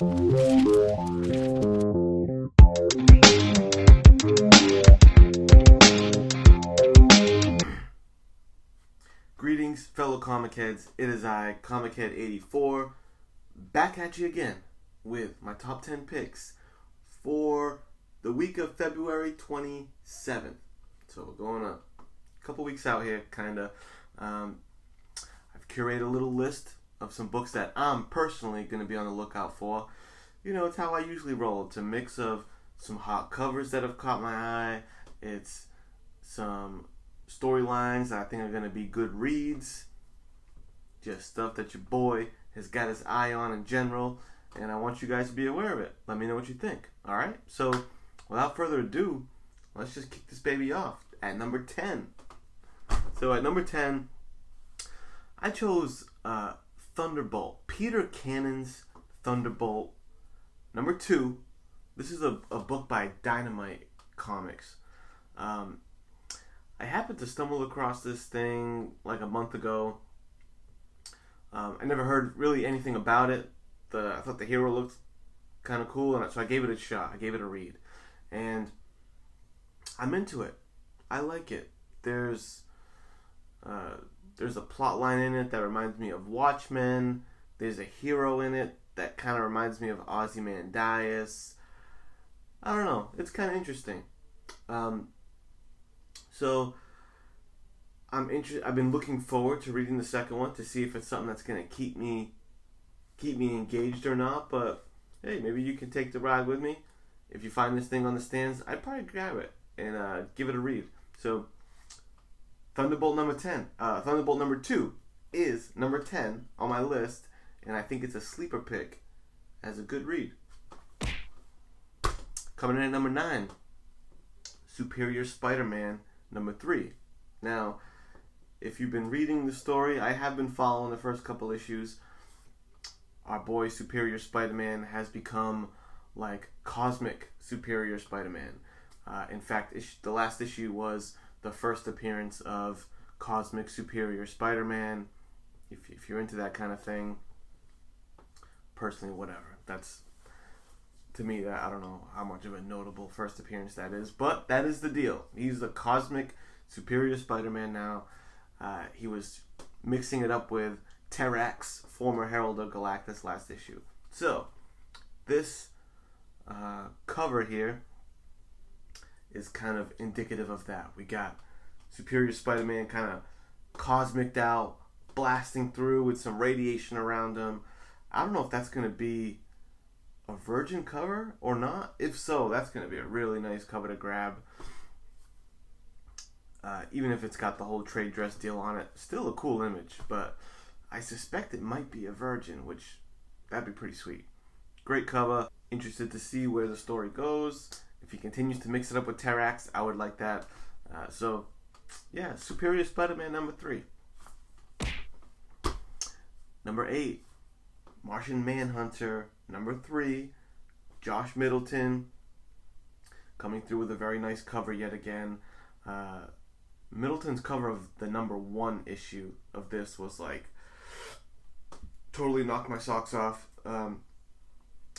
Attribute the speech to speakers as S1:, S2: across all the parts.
S1: Greetings, fellow comic heads. It is I, Comic Head 84, back at you again with my top 10 picks for the week of February 27th. So we're going a couple weeks out here, kind of. I've curated a little list of some books that I'm personally going to be on the lookout for. You know, it's how I usually roll. It's a mix of some hot covers that have caught my eye. It's some storylines that I think are going to be good reads. Just stuff that your boy has got his eye on in general. And I want you guys to be aware of it. Let me know what you think. Alright? So, without further ado, let's just kick this baby off at number 10. So, at number 10, I chose Thunderbolt. Peter Cannon's Thunderbolt. Number 2, this is a book by Dynamite Comics. I happened to stumble across this thing like a month ago. I never heard really anything about it. I thought the hero looked kind of cool, and so I gave it a shot. I gave it a read, and I'm into it. I like it. There's a plot line in it that reminds me of Watchmen. There's a hero in it that kind of reminds me of Ozymandias. I don't know. It's kind of interesting. So I've been looking forward to reading the second one to see if it's something that's going to keep me engaged or not. But hey, maybe you can take the ride with me. If you find this thing on the stands, I'd probably grab it and give it a read. So Thunderbolt number 10. Thunderbolt number 2 is number 10 on my list, and I think it's a sleeper pick as a good read. Coming in at number 9, Superior Spider-Man number 3. Now, if you've been reading the story, I have been following the first couple issues. Our boy Superior Spider-Man has become like cosmic Superior Spider-Man. In fact, the last issue was the first appearance of Cosmic Superior Spider-Man. If you're into that kind of thing, personally, whatever. That's, to me, that I don't know how much of a notable first appearance that is, but that is the deal. He's the Cosmic Superior Spider-Man now. He was mixing it up with Terrax, former Herald of Galactus, last issue. So, this cover here is kind of indicative of that. We got Superior Spider-Man kind of cosmiced out, blasting through with some radiation around him. I don't know if that's going to be a virgin cover or not. If so, that's going to be a really nice cover to grab. Even if it's got the whole trade dress deal on it, still a cool image, but I suspect it might be a virgin, which that'd be pretty sweet. Great cover. Interested to see where the story goes. If he continues to mix it up with Terrax, I would like that. So, yeah, Superior Spider-Man number 3. Number 8, Martian Manhunter number 3. Josh Middleton coming through with a very nice cover yet again. Middleton's cover of the number 1 issue of this was like totally knocked my socks off. And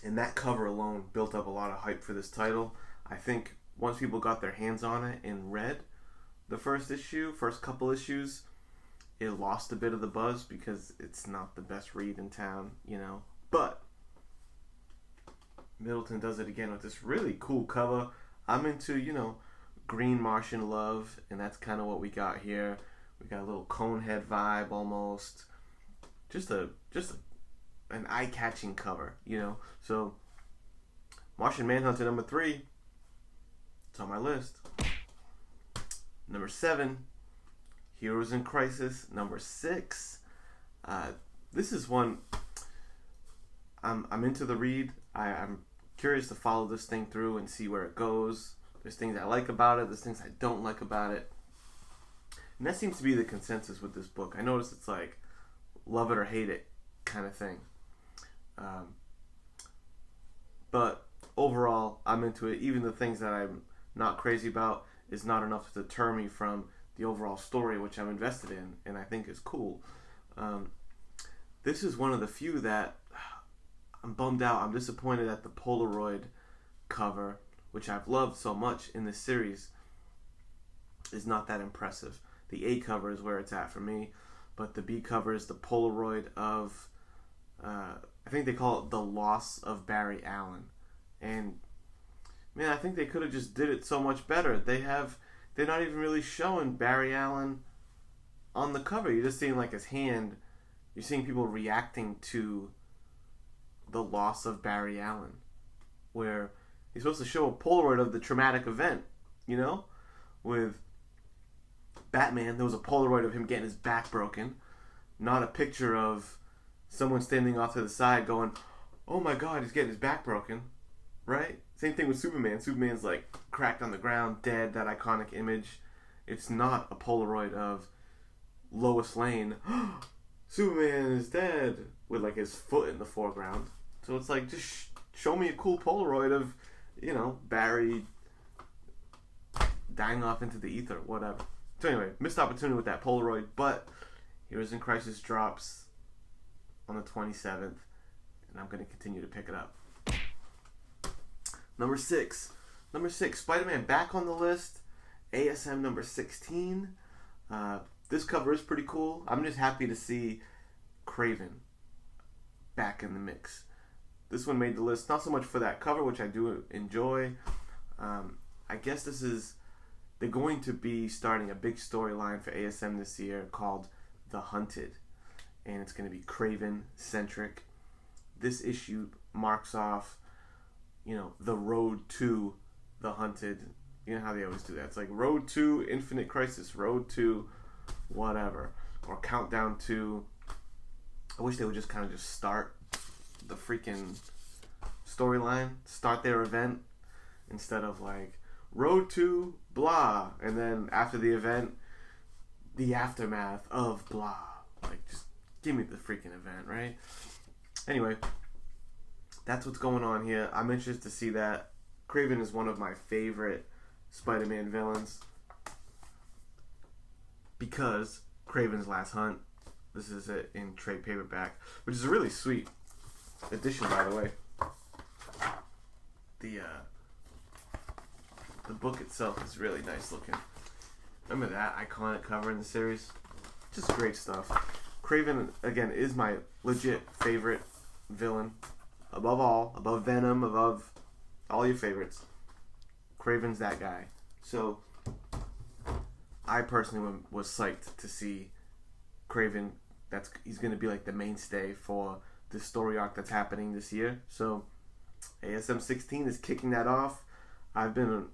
S1: that cover alone built up a lot of hype for this title. I think once people got their hands on it and read the first couple issues, it lost a bit of the buzz because it's not the best read in town, you know. But Middleton does it again with this really cool cover. I'm into, green Martian love, and that's kind of what we got here. We got a little Conehead vibe almost. Just an eye-catching cover, So, Martian Manhunter number 3. It's on my list. Number 7, Heroes in Crisis number 6. This is one I'm into the read. I'm curious to follow this thing through and see where it goes. There's things I like about it. There's things I don't like about it. And that seems to be the consensus with this book. I notice it's like love it or hate it kind of thing. But overall, I'm into it. Even the things that I'm not crazy about is not enough to deter me from the overall story, which I'm invested in and I think is cool. This is one of the few that I'm bummed out. I'm disappointed at the Polaroid cover, which I've loved so much in this series, is not that impressive. The A cover is where it's at for me, but the B cover is the Polaroid of, I think they call it the loss of Barry Allen. And man, I think they could have just did it so much better. They're not even really showing Barry Allen on the cover. You're just seeing like his hand. You're seeing people reacting to the loss of Barry Allen, where he's supposed to show a Polaroid of the traumatic event, with Batman. There was a Polaroid of him getting his back broken, not a picture of someone standing off to the side going, oh my god, he's getting his back broken, right? Same thing with Superman. Superman's like cracked on the ground, dead, that iconic image. It's not a Polaroid of Lois Lane, Superman is dead, with like his foot in the foreground. So it's like, just show me a cool Polaroid of, Barry dying off into the ether, whatever. So anyway, missed opportunity with that Polaroid, but Heroes in Crisis drops on the 27th, and I'm going to continue to pick it up. Number six, Spider-Man back on the list, ASM number 16. This cover is pretty cool. I'm just happy to see Kraven back in the mix. This one made the list, not so much for that cover, which I do enjoy. I guess they're going to be starting a big storyline for ASM this year called The Hunted, and it's going to be Kraven-centric. This issue marks off, the road to The Hunted. You know how they always do that. It's like road to Infinite Crisis, road to whatever, or countdown to. I wish they would just kind of just start the freaking storyline, start their event, instead of like road to blah, and then after the event, the aftermath of blah. Like, just give me the freaking event, right? Anyway, that's what's going on here. I'm interested to see that. Kraven is one of my favorite Spider-Man villains because Kraven's Last Hunt. This is it in trade paperback, which is a really sweet edition, by the way. The book itself is really nice looking. Remember that iconic cover in the series? Just great stuff. Kraven, again, is my legit favorite villain. Above Venom, above all your favorites. Kraven's that guy. So, I personally was psyched to see Kraven. He's going to be like the mainstay for the story arc that's happening this year. So, ASM 16 is kicking that off. I've been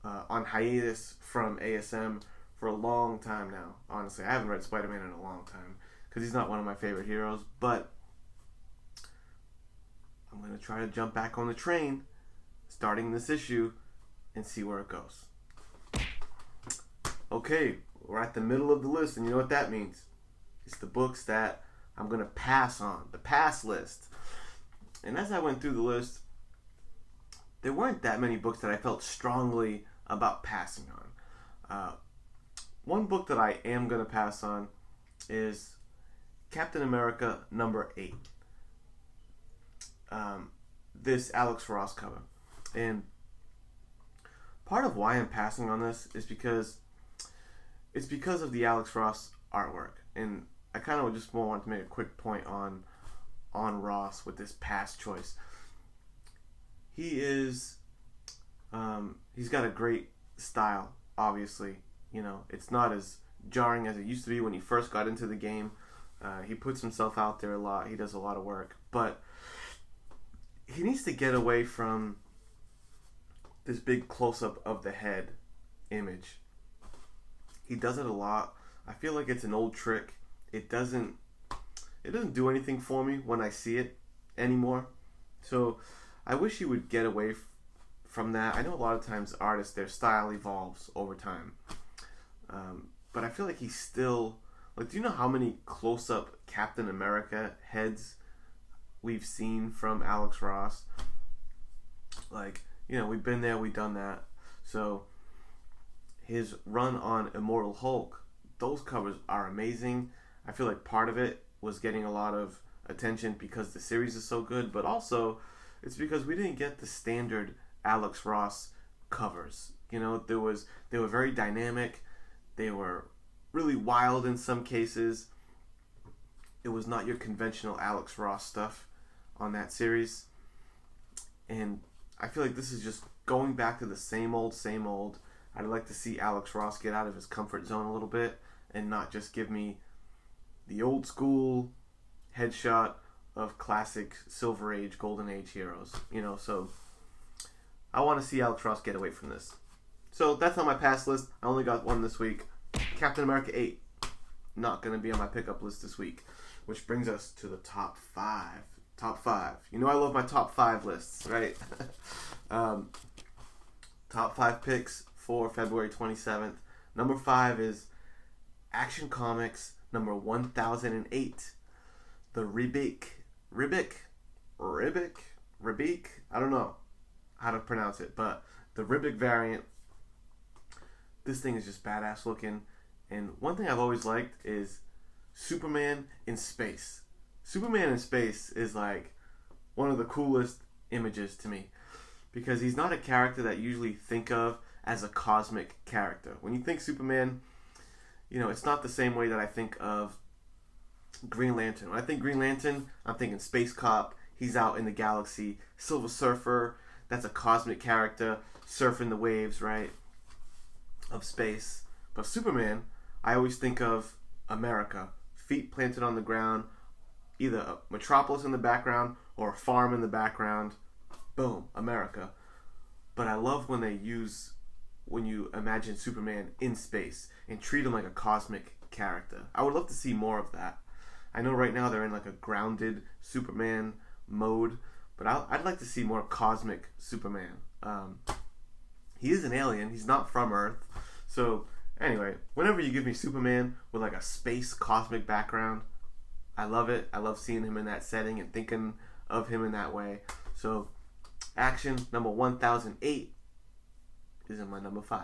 S1: on hiatus from ASM for a long time now. Honestly, I haven't read Spider-Man in a long time because he's not one of my favorite heroes. But I'm going to try to jump back on the train starting this issue and see where it goes. Okay, we're at the middle of the list, and you know what that means. It's the books that I'm going to pass on, the pass list. And as I went through the list, there weren't that many books that I felt strongly about passing on. One book that I am going to pass on is Captain America number 8. This Alex Ross cover. And part of why I'm passing on this is because of the Alex Ross artwork. And I kind of just want to make a quick point on Ross with this pass choice. He is, he's got a great style, obviously. It's not as jarring as it used to be when he first got into the game. He puts himself out there a lot. He does a lot of work. But he needs to get away from this big close-up of the head image. He does it a lot. I feel like it's an old trick. It doesn't do anything for me when I see it anymore. So I wish he would get away from that. I know a lot of times artists, their style evolves over time. But I feel like he's still... Like, do you know how many close-up Captain America heads we've seen from Alex Ross? Like, we've been there, we've done that. So his run on Immortal Hulk, those covers are amazing. I feel like part of it was getting a lot of attention because the series is so good, but also it's because we didn't get the standard Alex Ross covers. You know, they were very dynamic. They were really wild in some cases. It was not your conventional Alex Ross stuff on that series. And I feel like this is just going back to the same old, same old. I'd like to see Alex Ross get out of his comfort zone a little bit and not just give me the old school headshot of classic Silver Age, Golden Age heroes. You know, so I want to see Alex Ross get away from this. So that's on my pass list. I only got one this week. Captain America 8. Not going to be on my pickup list this week. Which brings us to the top 5. Top 5. You know I love my top 5 lists, right? Top 5 picks for February 27th. Number 5 is Action Comics number 1008. The Ribic. I don't know how to pronounce it, but the Ribic variant. This thing is just badass looking. And one thing I've always liked is Superman in space. Superman in space is like one of the coolest images to me because he's not a character that you usually think of as a cosmic character. When you think Superman, you know, it's not the same way that I think of Green Lantern. When I think Green Lantern, I'm thinking space cop. He's out in the galaxy. Silver Surfer, that's a cosmic character surfing the waves, right, of space. But Superman, I always think of America. Feet planted on the ground, either a metropolis in the background or a farm in the background. Boom, America. But I love when you imagine Superman in space and treat him like a cosmic character. I would love to see more of that. I know right now they're in like a grounded Superman mode, but I'd like to see more cosmic Superman. He is an alien. He's not from Earth. So anyway, whenever you give me Superman with like a space cosmic background, I love it. I love seeing him in that setting and thinking of him in that way. So Action number 1008 is in my number 5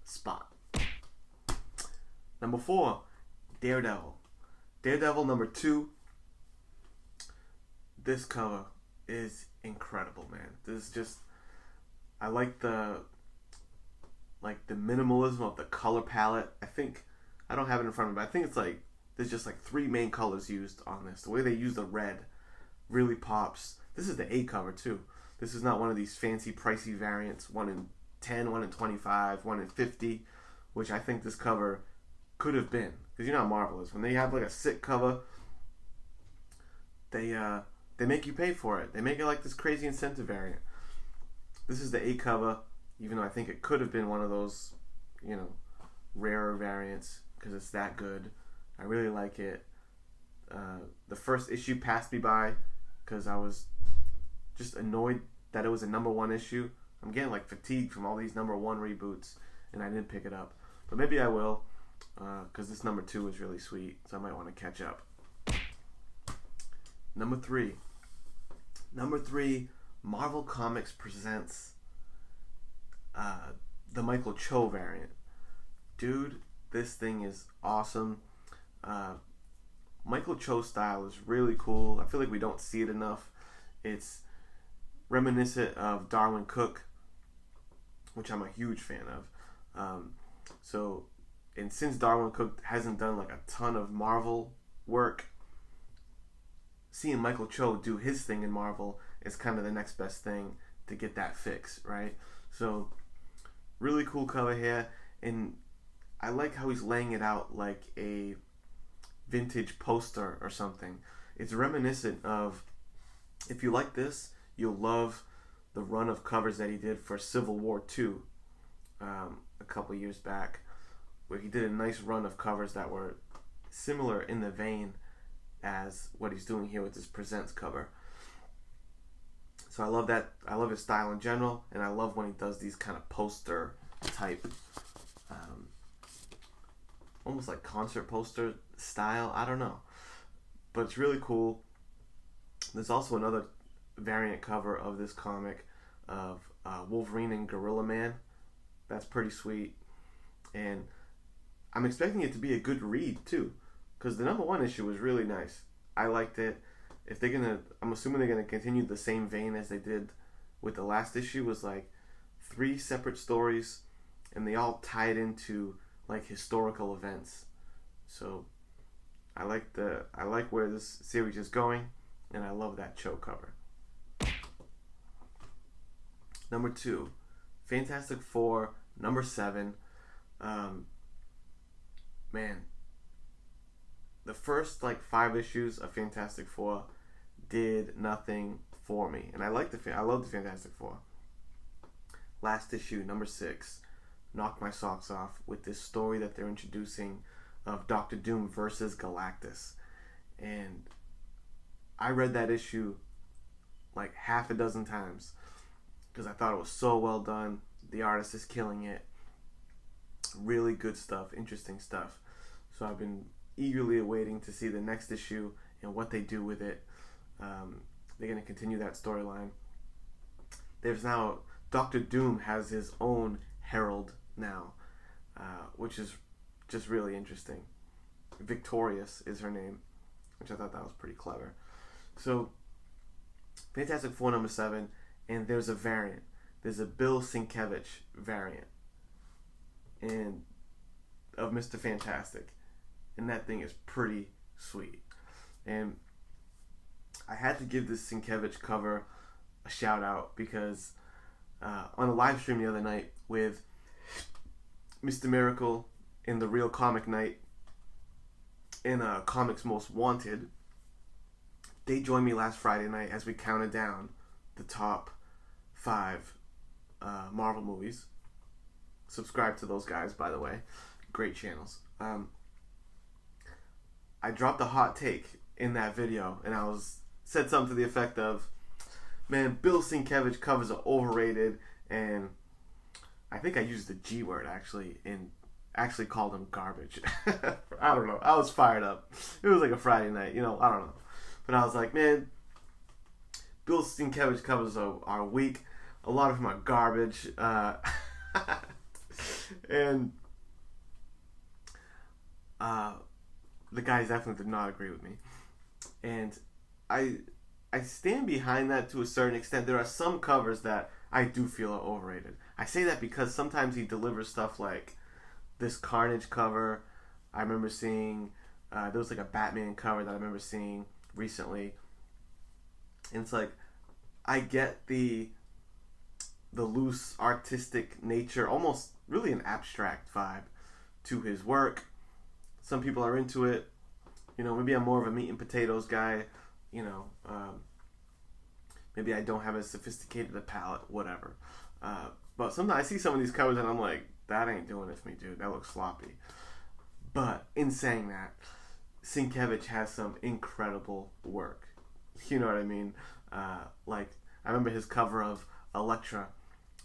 S1: spot. Number 4, Daredevil. Daredevil number 2. This cover is incredible, man. This is just, I like the minimalism of the color palette. I don't have it in front of me, but I think it's like there's just like 3 main colors used on this. The way they use the red really pops. This is the A cover too. This is not one of these fancy pricey variants, 1 in 10, 1 in 25, 1 in 50, which I think this cover could have been. Because you know how Marvel is. When they have like a sick cover, they make you pay for it. They make it like this crazy incentive variant. This is the A cover, even though I think it could have been one of those, you know, rarer variants because it's that good. I really like it. The first issue passed me by because I was just annoyed that it was a number 1 issue. I'm getting like fatigued from all these number 1 reboots, and I didn't pick it up. But maybe I will, because this number 2 is really sweet, so I might want to catch up. Number 3, Marvel Comics presents the Michael Cho variant. Dude, this thing is awesome. Michael Cho's style is really cool. I feel like we don't see it enough. It's reminiscent of Darwin Cook, which I'm a huge fan of. And since Darwin Cook hasn't done like a ton of Marvel work, seeing Michael Cho do his thing in Marvel is kind of the next best thing to get that fix, right? So, really cool cover here, and I like how he's laying it out like a vintage poster or something. It's reminiscent of, if you like this, you'll love the run of covers that he did for Civil War II a couple years back, where he did a nice run of covers that were similar in the vein as what he's doing here with this Presents cover. So I love that. I love his style in general, and I love when he does these kind of poster type, almost like concert poster style. I don't know, but it's really cool. There's also another variant cover of this comic of Wolverine and Gorilla Man. That's pretty sweet, and I'm expecting it to be a good read too, because the number 1 issue was really nice. I liked it. if they're gonna, I'm assuming they're gonna continue the same vein as they did with the last issue. Was like 3 separate stories, and they all tied into like historical events. So I like where this series is going, and I love that show cover. Number 2, Fantastic Four, number 7. Man, the first like 5 issues of Fantastic Four did nothing for me, and I love the Fantastic Four. Last issue, number 6, knocked my socks off with this story that they're introducing of Doctor Doom versus Galactus, and I read that issue like half a dozen times because I thought it was so well done. The artist is killing it. Really good stuff, interesting stuff. So I've been eagerly awaiting to see the next issue and what they do with it. They're going to continue that storyline. There's now, Doctor Doom has his own herald now, which is just really interesting. Victorious is her name, which I thought that was pretty clever. So, Fantastic Four number 7, and there's a variant. There's a Bill Sienkiewicz variant and of Mr. Fantastic, and that thing is pretty sweet. And I had to give this Sienkiewicz cover a shout out because on a live stream the other night with Mr. Miracle and the Real Comic Night and Comics Most Wanted, they joined me last Friday night as we counted down the top 5 Marvel movies. Subscribe to those guys, by the way. Great channels. I dropped a hot take in that video, and I said something to the effect of, man, Bill Sienkiewicz covers are overrated, and I think I used the G word actually, and actually called them garbage. I don't know. I was fired up. It was like a Friday night, I don't know. But I was like, man, Bill Sienkiewicz covers are weak. A lot of them are garbage. And the guys definitely did not agree with me. And I stand behind that to a certain extent. There are some covers that I do feel are overrated. I say that because sometimes he delivers stuff like this Carnage cover. I remember seeing, there was like a Batman cover that I remember seeing recently. And it's like, I get the loose artistic nature, almost really an abstract vibe to his work. Some people are into it. Maybe I'm more of a meat and potatoes guy. Maybe I don't have as sophisticated a palette, whatever. But sometimes I see some of these covers and I'm like, that ain't doing it for me, dude. That looks sloppy. But in saying that, Sienkiewicz has some incredible work. You know what I mean? Like, I remember his cover of Elektra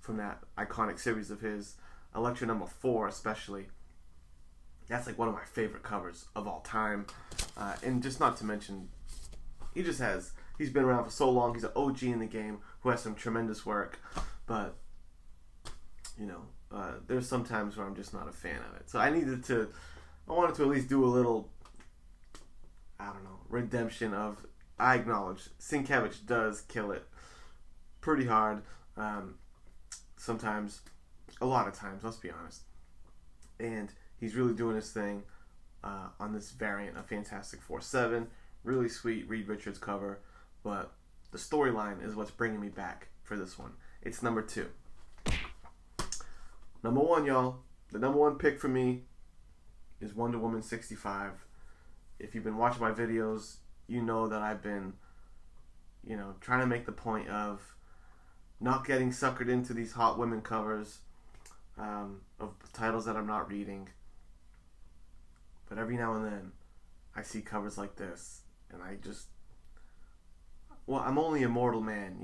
S1: from that iconic series of his, Elektra number 4 especially. That's like one of my favorite covers of all time. And just not to mention, he's been around for so long. He's an OG in the game who has some tremendous work. But, there's some times where I'm just not a fan of it. So I wanted to at least do a little, redemption of, I acknowledge, Sienkiewicz does kill it pretty hard. Sometimes, a lot of times, let's be honest. And he's really doing his thing on this variant of Fantastic Four 7. Really sweet Reed Richards cover, but the storyline is what's bringing me back for this one. It's number 2. Number 1, y'all. The number 1 pick for me is Wonder Woman 65. If you've been watching my videos, you know that I've been, trying to make the point of not getting suckered into these hot women covers of titles that I'm not reading. But every now and then, I see covers like this, and I'm only a mortal man,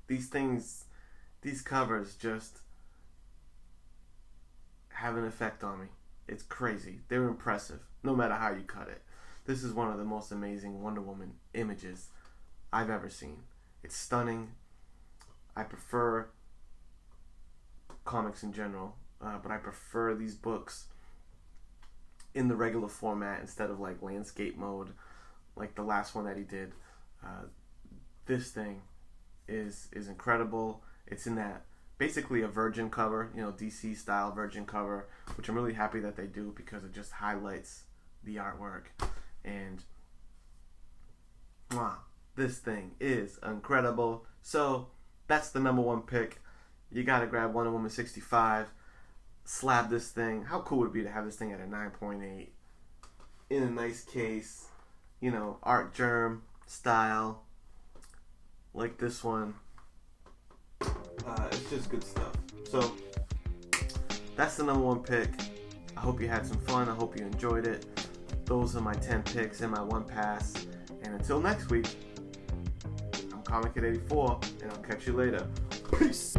S1: These covers just have an effect on me. It's crazy. They're impressive, no matter how you cut it. This is one of the most amazing Wonder Woman images I've ever seen. It's stunning. I prefer comics in general, but I prefer these books in the regular format instead of like landscape mode, like the last one that he did. This thing is incredible. It's in that basically a virgin cover, DC style virgin cover, which I'm really happy that they do because it just highlights the artwork. And this thing is incredible. So that's the number one pick. You gotta grab Wonder Woman 65, slab this thing. How cool would it be to have this thing at a 9.8 in a nice case, Art Germ style, like this one. It's just good stuff. So that's the number one pick. I hope you had some fun. I hope you enjoyed it. Those are my 10 picks and my one pass. And until next week, I'm Comic Kid 84, and I'll catch you later. Peace.